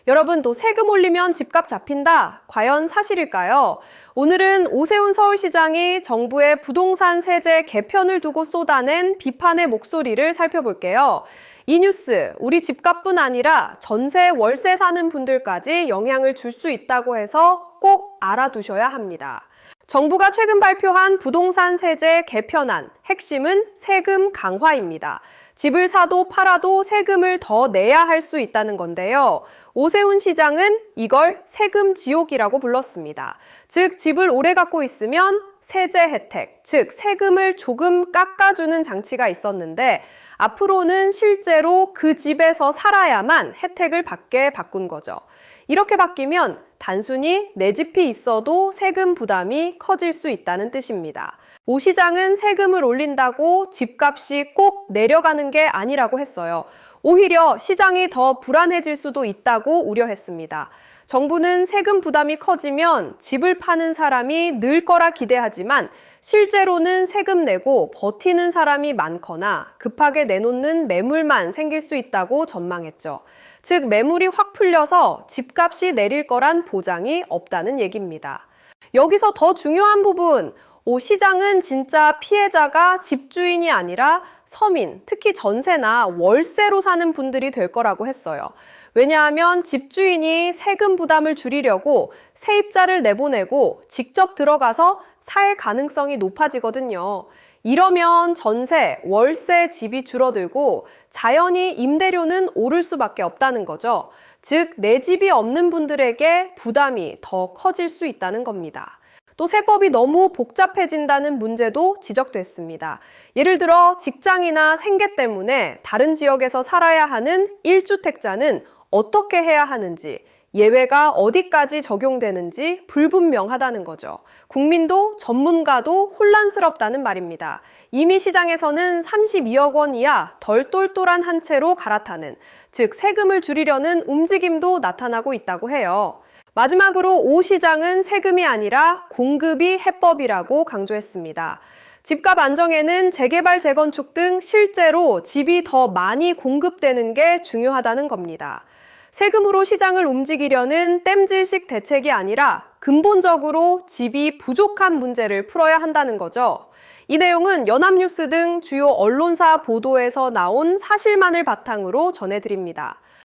여러분, 또 세금 올리면 집값 잡힌다. 과연 사실일까요? 오늘은 오세훈 서울시장이 정부의 부동산 세제 개편을 두고 쏟아낸 비판의 목소리를 살펴볼게요. 이 뉴스, 우리 집값뿐 아니라 전세, 월세 사는 분들까지 영향을 줄 수 있다고 해서 꼭 알아두셔야 합니다. 정부가 최근 발표한 부동산 세제 개편안, 핵심은 세금 강화입니다. 집을 사도 팔아도 세금을 더 내야 할 수 있다는 건데요. 오세훈 시장은 이걸 세금 지옥이라고 불렀습니다. 즉, 집을 오래 갖고 있으면 세제 혜택, 즉 세금을 조금 깎아주는 장치가 있었는데 앞으로는 실제로 그 집에서 살아야만 혜택을 받게 바꾼 거죠. 이렇게 바뀌면 단순히 내 집이 있어도 세금 부담이 커질 수 있다는 뜻입니다. 오 시장은 세금을 올린다고 집값이 꼭 내려가는 게 아니라고 했어요. 오히려 시장이 더 불안해질 수도 있다고 우려했습니다. 정부는 세금 부담이 커지면 집을 파는 사람이 늘 거라 기대하지만 실제로는 세금 내고 버티는 사람이 많거나 급하게 내놓는 매물만 생길 수 있다고 전망했죠. 즉, 매물이 확 풀려서 집값이 내릴 거란 보장이 없다는 얘기입니다. 여기서 더 중요한 부분, 오 시장은 진짜 피해자가 집주인이 아니라 서민, 특히 전세나 월세로 사는 분들이 될 거라고 했어요. 왜냐하면 집주인이 세금 부담을 줄이려고 세입자를 내보내고 직접 들어가서 살 가능성이 높아지거든요. 이러면 전세, 월세 집이 줄어들고 자연히 임대료는 오를 수밖에 없다는 거죠. 즉, 내 집이 없는 분들에게 부담이 더 커질 수 있다는 겁니다. 또 세법이 너무 복잡해진다는 문제도 지적됐습니다. 예를 들어 직장이나 생계 때문에 다른 지역에서 살아야 하는 1주택자는 어떻게 해야 하는지, 예외가 어디까지 적용되는지 불분명하다는 거죠. 국민도 전문가도 혼란스럽다는 말입니다. 이미 시장에서는 32억 원 이하 덜 똘똘한 한 채로 갈아타는, 즉 세금을 줄이려는 움직임도 나타나고 있다고 해요. 마지막으로 오 시장은 세금이 아니라 공급이 해법이라고 강조했습니다. 집값 안정에는 재개발, 재건축 등 실제로 집이 더 많이 공급되는 게 중요하다는 겁니다. 세금으로 시장을 움직이려는 땜질식 대책이 아니라 근본적으로 집이 부족한 문제를 풀어야 한다는 거죠. 이 내용은 연합뉴스 등 주요 언론사 보도에서 나온 사실만을 바탕으로 전해드립니다.